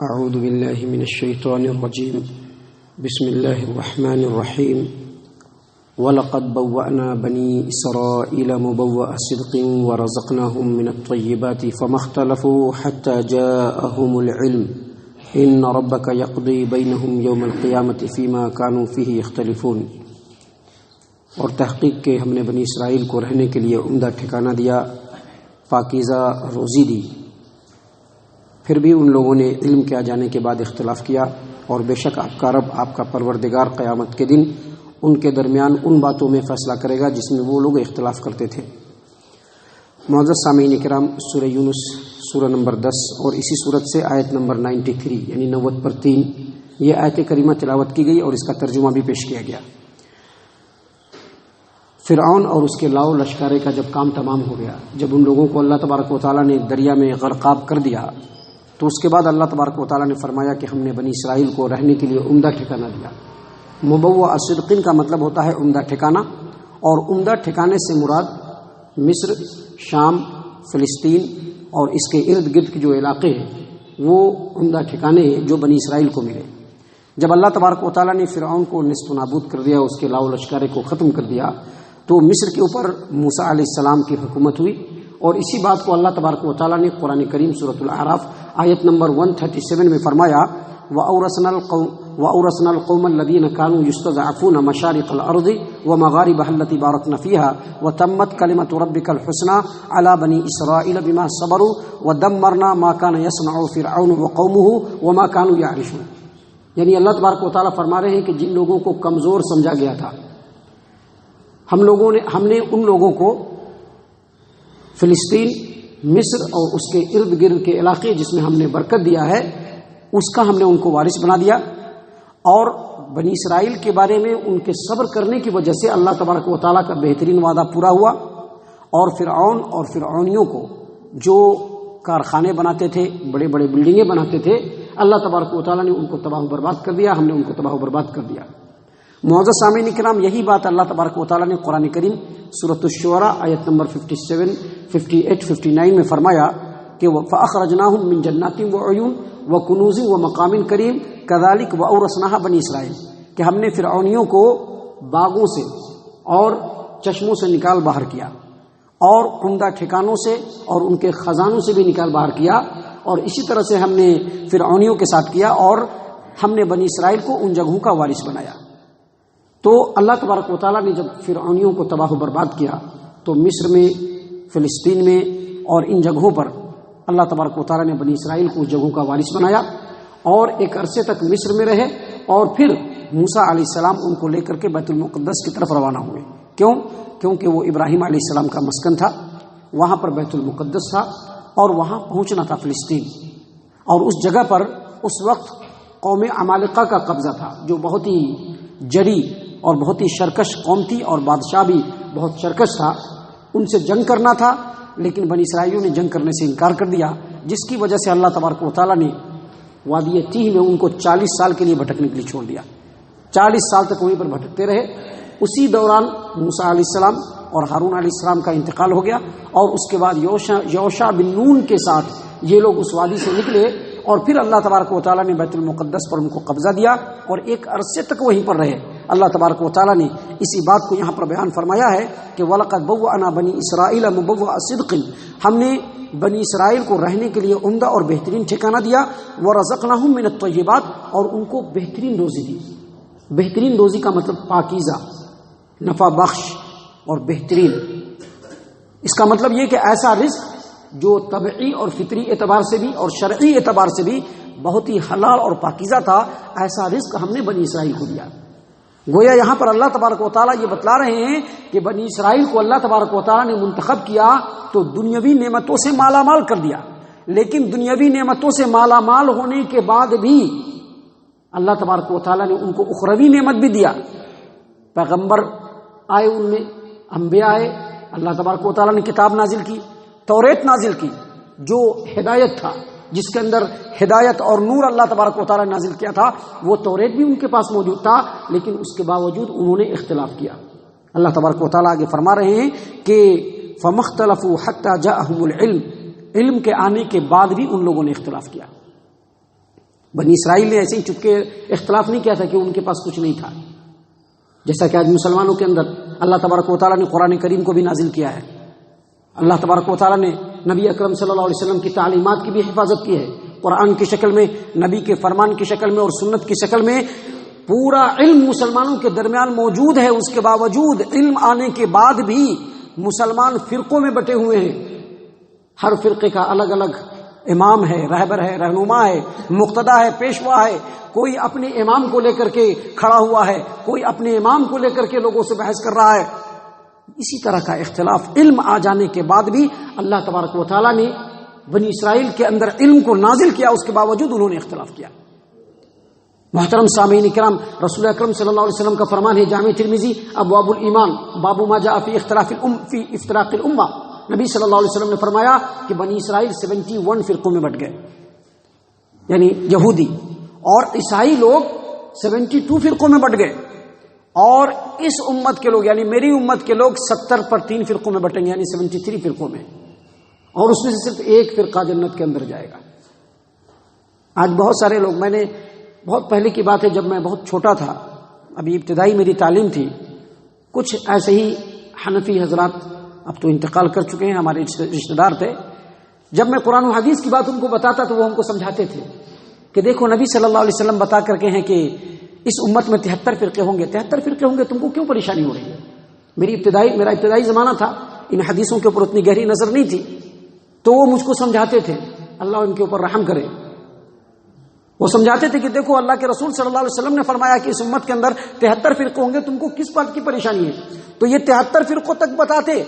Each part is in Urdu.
اعوذ باللہ من الشیطان الرجیم بسم اللہ الرحمن الرحیم وَلَقَدْ بَوَّأْنَا بَنِي إِسْرَائِيلَ مُبَوَّأَ صِدْقٍ وَرَزَقْنَاهُمْ مِنَ الطَّيِّبَاتِ فَمَا اخْتَلَفُوا حَتَّى جَاءَهُمُ الْعِلْمُ إِنَّ رَبَّكَ يَقْضِي بَيْنَهُمْ يَوْمَ الْقِيَامَةِ فِيمَا كَانُوا فِيهِ يَخْتَلِفُونَ۔ اور تحقیق کہ ہم نے بنی اسرائیل کو رہنے کے لیے عمدہ ٹھکانہ دیا، پاکیزہ روزی دی، پھر بھی ان لوگوں نے علم کے آ جانے کے بعد اختلاف کیا، اور بے شک آپ کا رب، آپ کا پروردگار قیامت کے دن ان کے درمیان ان باتوں میں فیصلہ کرے گا جس میں وہ لوگ اختلاف کرتے تھے۔ معزز سامعین کرام، سورہ یونس سورہ نمبر 10 اور اسی سورت سے آیت نمبر 93 یعنی 90 پر 3 یہ آیت کریمہ تلاوت کی گئی اور اس کا ترجمہ بھی پیش کیا گیا۔ فرعون اور اس کے لاؤ لشکرے کا جب کام تمام ہو گیا، جب ان لوگوں کو اللہ تبارک و تعالیٰ نے دریا میں غرقاب کر دیا، تو اس کے بعد اللہ تبارک و تعالیٰ نے فرمایا کہ ہم نے بنی اسرائیل کو رہنے کے لیے عمدہ ٹھکانہ دیا۔ مبوّأ صدق کا مطلب ہوتا ہے عمدہ ٹھکانہ، اور عمدہ ٹھکانے سے مراد مصر، شام، فلسطین اور اس کے ارد گرد کے جو علاقے ہیں وہ عمدہ ٹھکانے ہیں جو بنی اسرائیل کو ملے۔ جب اللہ تبارک و تعالیٰ نے فرعون کو نیست و نابود کر دیا، اس کے لاؤ لشکرے کو ختم کر دیا، تو مصر کے اوپر موسیٰ علیہ السلام کی حکومت ہوئی، اور اسی بات کو اللہ تبارک و تعالیٰ نے قرآن کریم سورۃ الاعراف آیت نمبر 137 میں فرمایا، وَأَوْرَثْنَا الْقَوْمَ الَّذِينَ كَانُوا يُسْتَضْعَفُونَ مَشَارِقَ الْأَرْضِ وَمَغَارِبَهَا الَّتِي بَارَكْنَا فِيهَا وَتَمَّتْ كَلِمَةُ رَبِّكَ الْحُسْنَى عَلَى بَنِي إِسْرَائِيلَ بِمَا صَبَرُوا وَدَمَّرْنَا مَا كَانَ يَصْنَعُ فِرْعَوْنُ وَقَوْمُهُ وَمَا كَانُوا يَعْرِشُونَ۔ یعنی اللہ تبارک و تعالیٰ فرما رہے ہیں کہ جن لوگوں کو کمزور سمجھا گیا تھا، ہم نے ان لوگوں کو فلسطین، مصر اور اس کے ارد گرد کے علاقے جس میں ہم نے برکت دیا ہے اس کا ہم نے ان کو وارث بنا دیا، اور بنی اسرائیل کے بارے میں ان کے صبر کرنے کی وجہ سے اللہ تبارک و تعالیٰ کا بہترین وعدہ پورا ہوا، اور فرعون اور فرعونیوں کو جو کارخانے بناتے تھے، بڑے بڑے بلڈنگیں بناتے تھے، اللہ تبارک و تعالیٰ نے ان کو تباہ و برباد کر دیا، ہم نے ان کو تباہ و برباد کر دیا۔ معزز سامعین کرام، یہی بات اللہ تبارک و تعالیٰ نے قرآن کریم سورۃ الشعراء آیت نمبر 57، 58، 59 میں فرمایا کہ فَأَخْرَجْنَاهُم مِّن جَنَّاتٍ وَعُيُونٍ وَكُنُوزٍ وَمَقَامٍ كَرِيمٍ كَذَلِكَ وَأَوْرَثْنَاهَا بَنِي اسرائیل، کہ ہم نے فرعونیوں کو باغوں سے اور چشموں سے نکال باہر کیا، اور عمدہ ٹھکانوں سے اور ان کے خزانوں سے بھی نکال باہر کیا، اور اسی طرح سے ہم نے فرعونیوں کے ساتھ کیا، اور ہم نے بنی اسرائیل کو ان جگہوں کا وارث بنایا۔ تو اللہ تبارک و تعالیٰ نے جب فرعونیوں کو تباہ و برباد کیا تو مصر میں، فلسطین میں اور ان جگہوں پر اللہ تبارک و تعالیٰ نے بنی اسرائیل کو جگہوں کا وارث بنایا، اور ایک عرصے تک مصر میں رہے، اور پھر موسیٰ علیہ السلام ان کو لے کر کے بیت المقدس کی طرف روانہ ہوئے۔ کیونکہ وہ ابراہیم علیہ السلام کا مسکن تھا، وہاں پر بیت المقدس تھا، اور وہاں پہنچنا تھا فلسطین، اور اس جگہ پر اس وقت قوم عمالقہ کا قبضہ تھا، جو بہت ہی جری اور بہت ہی شرکش قوم تھی، اور بادشاہ بھی بہت شرکش تھا، ان سے جنگ کرنا تھا، لیکن بنی اسرائیلیوں نے جنگ کرنے سے انکار کر دیا، جس کی وجہ سے اللہ تبارک و تعالیٰ نے وادی تیہ میں ان کو 40 سال کے لیے بھٹکنے کے لیے چھوڑ دیا۔ 40 سال تک وہیں پر بھٹکتے رہے۔ اسی دوران موسیٰ علیہ السلام اور ہارون علیہ السلام کا انتقال ہو گیا، اور اس کے بعد یوشع بن نون کے ساتھ یہ لوگ اس وادی سے نکلے، اور پھر اللہ تبارک و تعالیٰ نے بیت المقدس پر ان کو قبضہ دیا، اور ایک عرصے تک وہیں پر رہے۔ اللہ تبارک و تعالیٰ نے اسی بات کو یہاں پر بیان فرمایا ہے کہ وَلَقَدْ بَوَّأْنَا بَنِي إِسْرَائِيلَ مُبَوَّأَ صِدْقٍ، ہم نے بنی اسرائیل کو رہنے کے لیے عمدہ اور بہترین ٹھکانہ دیا، وَرَزَقْنَاهُم مِّنَ الطَّيِّبَاتِ، اور ان کو بہترین روزی دی۔ بہترین روزی کا مطلب پاکیزہ، نفع بخش اور بہترین۔ اس کا مطلب یہ کہ ایسا رزق جو طبعی اور فطری اعتبار سے بھی اور شرعی اعتبار سے بھی بہت ہی حلال اور پاکیزہ تھا، ایسا رزق ہم نے بنی اسرائیل کو دیا۔ گویا یہاں پر اللہ تبارک و تعالیٰ یہ بتلا رہے ہیں کہ بنی اسرائیل کو اللہ تبارک و تعالیٰ نے منتخب کیا تو دنیاوی نعمتوں سے مالا مال کر دیا، لیکن دنیاوی نعمتوں سے مالا مال ہونے کے بعد بھی اللہ تبارک و تعالیٰ نے ان کو اخروی نعمت بھی دیا۔ پیغمبر آئے، ان میں انبیاء آئے، اللہ تبارک و تعالیٰ نے کتاب نازل کی، توریت نازل کی، جو ہدایت تھا، جس کے اندر ہدایت اور نور اللہ تبارک و تعالیٰ نے نازل کیا تھا، وہ توریت بھی ان کے پاس موجود تھا، لیکن اس کے باوجود انہوں نے اختلاف کیا۔ اللہ تبارک و تعالیٰ آگے فرما رہے ہیں کہ فَمَا اخْتَلَفُوا حَتَّى جَاءَهُمُ الْعِلْمُ، علم کے آنے کے بعد بھی ان لوگوں نے اختلاف کیا۔ بنی اسرائیل نے ایسے ہی چپکے اختلاف نہیں کیا تھا کہ ان کے پاس کچھ نہیں تھا، جیسا کہ آج مسلمانوں کے اندر اللہ تبارک و تعالیٰ نے قرآن کریم کو بھی نازل کیا ہے، اللہ تبارک و تعالیٰ نے نبی اکرم صلی اللہ علیہ وسلم کی تعلیمات کی بھی حفاظت کی ہے، قرآن کی شکل میں، نبی کے فرمان کی شکل میں اور سنت کی شکل میں پورا علم مسلمانوں کے درمیان موجود ہے۔ اس کے باوجود علم آنے کے بعد بھی مسلمان فرقوں میں بٹے ہوئے ہیں، ہر فرقے کا الگ الگ امام ہے، رہبر ہے، رہنما ہے، مقتدا ہے، پیشوا ہے، کوئی اپنے امام کو لے کر کے کھڑا ہوا ہے، کوئی اپنے امام کو لے کر کے لوگوں سے بحث کر رہا ہے۔ اسی طرح کا اختلاف علم آ جانے کے بعد بھی اللہ تبارک و تعالیٰ نے بنی اسرائیل کے اندر علم کو نازل کیا، اس کے باوجود انہوں نے اختلاف کیا۔ محترم سامعین کرام، رسول اکرم صلی اللہ علیہ وسلم کا فرمان ہے، جامع ترمذی ابواب الایمان باب ما جاء فی افتراق الامہ، نبی صلی اللہ علیہ وسلم نے فرمایا کہ بنی اسرائیل 71 فرقوں میں بٹ گئے، یعنی یہودی اور عیسائی لوگ 72 فرقوں میں بٹ گئے، اور اس امت کے لوگ یعنی میری امت کے لوگ 70 پر 3 فرقوں میں بٹیں گے، یعنی 73 فرقوں میں، اور اس میں سے صرف ایک فرقہ جنت کے اندر جائے گا۔ آج بہت سارے لوگ، میں نے بہت پہلے کی بات ہے، جب میں بہت چھوٹا تھا، ابھی ابتدائی میری تعلیم تھی، کچھ ایسے ہی حنفی حضرات اب تو انتقال کر چکے ہیں، ہمارے رشتہ دار تھے، جب میں قرآن و حدیث کی بات ان کو بتاتا تو وہ ہم کو سمجھاتے تھے کہ دیکھو نبی صلی اللہ علیہ وسلم بتا کر کے ہیں کہ اس امت میں 73 فرقے ہوں گے، 73 فرقے ہوں گے، تم کو کیوں پریشانی ہو رہی ہے؟ میرا ابتدائی زمانہ تھا، ان حدیثوں کے اوپر اتنی گہری نظر نہیں تھی، تو وہ مجھ کو سمجھاتے تھے، اللہ ان کے اوپر رحم کرے، وہ سمجھاتے تھے کہ دیکھو اللہ کے رسول صلی اللہ علیہ وسلم نے فرمایا کہ اس امت کے اندر 73 فرقے ہوں گے، تم کو کس بات کی پریشانی ہے؟ تو یہ 73 فرقوں تک بتاتے،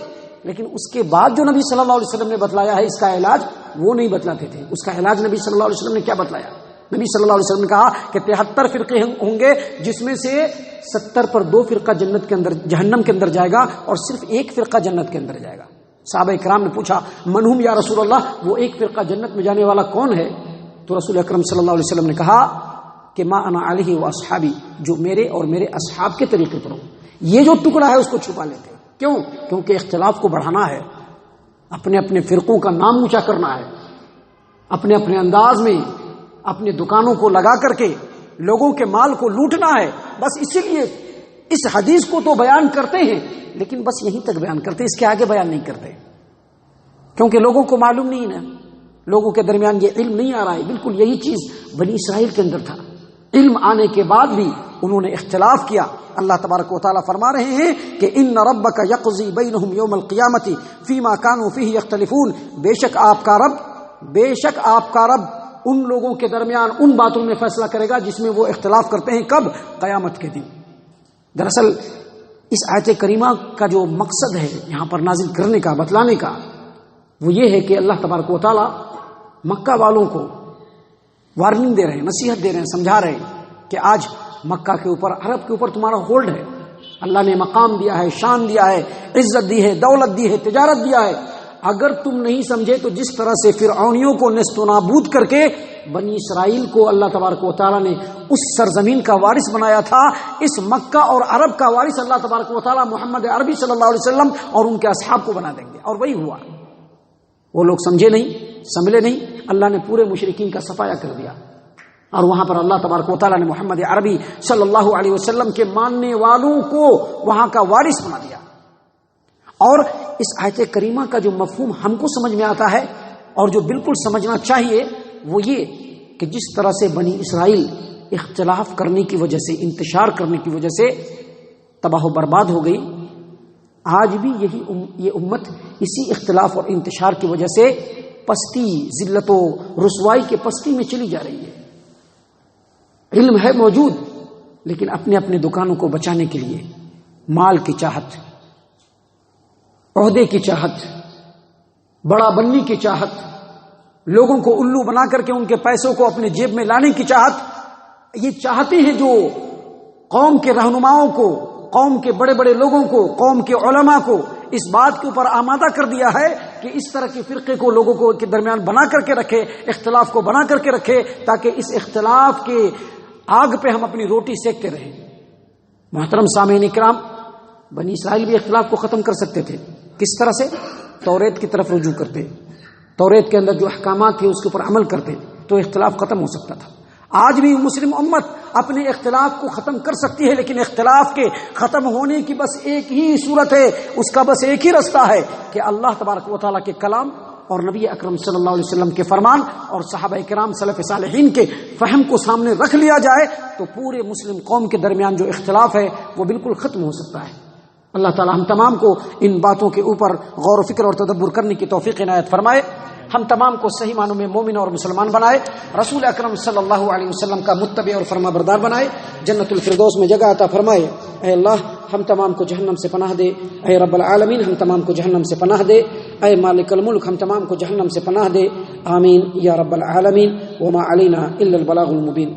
لیکن اس کے بعد جو نبی صلی اللہ علیہ وسلم نے بتلایا ہے اس کا علاج وہ نہیں بتلاتے تھے۔ اس کا علاج نبی صلی اللہ علیہ وسلم نے کیا بتلایا؟ نبی صلی اللہ علیہ وسلم نے کہا کہ 73 فرقے ہوں گے، جس میں سے 70 پر 2 فرقہ جنت کے اندر جہنم کے اندر جائے گا اور صرف ایک فرقہ جنت کے اندر جائے گا۔ صحابہ کرام نے پوچھا منہم یا رسول اللہ، وہ ایک فرقہ جنت میں جانے والا کون ہے؟ تو رسول اکرم صلی اللہ علیہ وسلم نے کہا کہ ما انا علیہ و اصحابی، جو میرے اور میرے اصحاب کے طریقے پر ہو۔ یہ جو ٹکڑا ہے اس کو چھپا لیتے، کیوں؟ کیونکہ اختلاف کو بڑھانا ہے، اپنے اپنے فرقوں کا نام اونچا کرنا ہے، اپنے اپنے انداز میں اپنے دکانوں کو لگا کر کے لوگوں کے مال کو لوٹنا ہے، بس اسی لیے اس حدیث کو تو بیان کرتے ہیں لیکن بس یہیں تک بیان کرتے، اس کے آگے بیان نہیں کرتے، کیونکہ لوگوں کو معلوم نہیں نا، لوگوں کے درمیان یہ علم نہیں آ رہا ہے۔ بالکل یہی چیز بنی اسرائیل کے اندر تھا، علم آنے کے بعد بھی انہوں نے اختلاف کیا۔ اللہ تبارک و تعالیٰ فرما رہے ہیں کہ ان ربک یقضی بینہم یوم القیامت فیما کانوا فیہ یختلفون، بے شک آپ کا رب ان لوگوں کے درمیان ان باتوں میں فیصلہ کرے گا جس میں وہ اختلاف کرتے ہیں، کب؟ قیامت کے دن۔ دراصل اس آیت کریمہ کا جو مقصد ہے یہاں پر نازل کرنے کا، بتلانے کا، وہ یہ ہے کہ اللہ تبارک و تعالیٰ مکہ والوں کو وارننگ دے رہے ہیں، نصیحت دے رہے ہیں، سمجھا رہے ہیں کہ آج مکہ کے اوپر، عرب کے اوپر تمہارا ہولڈ ہے، اللہ نے مقام دیا ہے، شان دیا ہے، عزت دی ہے، دولت دی ہے، تجارت دیا ہے۔ اگر تم نہیں سمجھے تو جس طرح سے فرعونیوں کو نیست و نابود کر کے بنی اسرائیل کو اللہ تبارک و تعالیٰ نے اس سرزمین کا وارث بنایا تھا، اس مکہ اور عرب کا وارث اللہ تبارک و تعالیٰ محمد عربی صلی اللہ علیہ وسلم اور ان کے اصحاب کو بنا دیں گے، اور وہی ہوا۔ وہ لوگ سمجھے نہیں، سمجھے نہیں، اللہ نے پورے مشرکین کا صفایا کر دیا، اور وہاں پر اللہ تبارک و تعالیٰ نے محمد عربی صلی اللہ علیہ وسلم کے ماننے والوں کو وہاں کا وارث بنا دیا۔ اور اس آیت کریمہ کا جو مفہوم ہم کو سمجھ میں آتا ہے اور جو بالکل سمجھنا چاہیے وہ یہ کہ جس طرح سے بنی اسرائیل اختلاف کرنے کی وجہ سے، انتشار کرنے کی وجہ سے تباہ و برباد ہو گئی، آج بھی یہ امت اسی اختلاف اور انتشار کی وجہ سے پستی، ذلت و رسوائی کے پستی میں چلی جا رہی ہے۔ علم ہے موجود لیکن اپنے اپنے دکانوں کو بچانے کے لیے مال کی چاہت، عہدے کی چاہت، بڑا بننے کی چاہت، لوگوں کو الو بنا کر کے ان کے پیسوں کو اپنے جیب میں لانے کی چاہت، یہ چاہتے ہیں جو قوم کے رہنماؤں کو، قوم کے بڑے بڑے لوگوں کو، قوم کے علماء کو اس بات کے اوپر آمادہ کر دیا ہے کہ اس طرح کے فرقے کو لوگوں کو کے درمیان بنا کر کے رکھے، اختلاف کو بنا کر کے رکھے، تاکہ اس اختلاف کے آگ پہ ہم اپنی روٹی سیکتے رہیں۔ محترم سامعین کرام، بنی اسرائیل بھی اختلاف کو ختم کر سکتے تھے، کس طرح سے؟ توریت کی طرف رجوع کرتے، توریت کے اندر جو احکامات تھے اس کے اوپر عمل کرتے تو اختلاف ختم ہو سکتا تھا۔ آج بھی مسلم امت اپنے اختلاف کو ختم کر سکتی ہے، لیکن اختلاف کے ختم ہونے کی بس ایک ہی صورت ہے، اس کا بس ایک ہی رستہ ہے کہ اللہ تبارک و تعالیٰ کے کلام اور نبی اکرم صلی اللہ علیہ وسلم کے فرمان اور صحابہ کرام سلف صالحین کے فہم کو سامنے رکھ لیا جائے تو پورے مسلم قوم کے درمیان جو اختلاف ہے وہ بالکل ختم ہو سکتا ہے۔ اللہ تعالی ہم تمام کو ان باتوں کے اوپر غور و فکر اور تدبر کرنے کی توفیق عنایت فرمائے، ہم تمام کو صحیح معنوں میں مومن اور مسلمان بنائے، رسول اکرم صلی اللہ علیہ وسلم کا متبع اور فرما بردار بنائے، جنت الفردوس میں جگہ عطا فرمائے۔ اے اللہ ہم تمام کو جہنم سے پناہ دے، اے رب العالمین ہم تمام کو جہنم سے پناہ دے، اے مالک الملک ہم تمام کو جہنم سے پناہ دے، آمین یا رب العالمین۔ وما علینا الا البلاغ المبین۔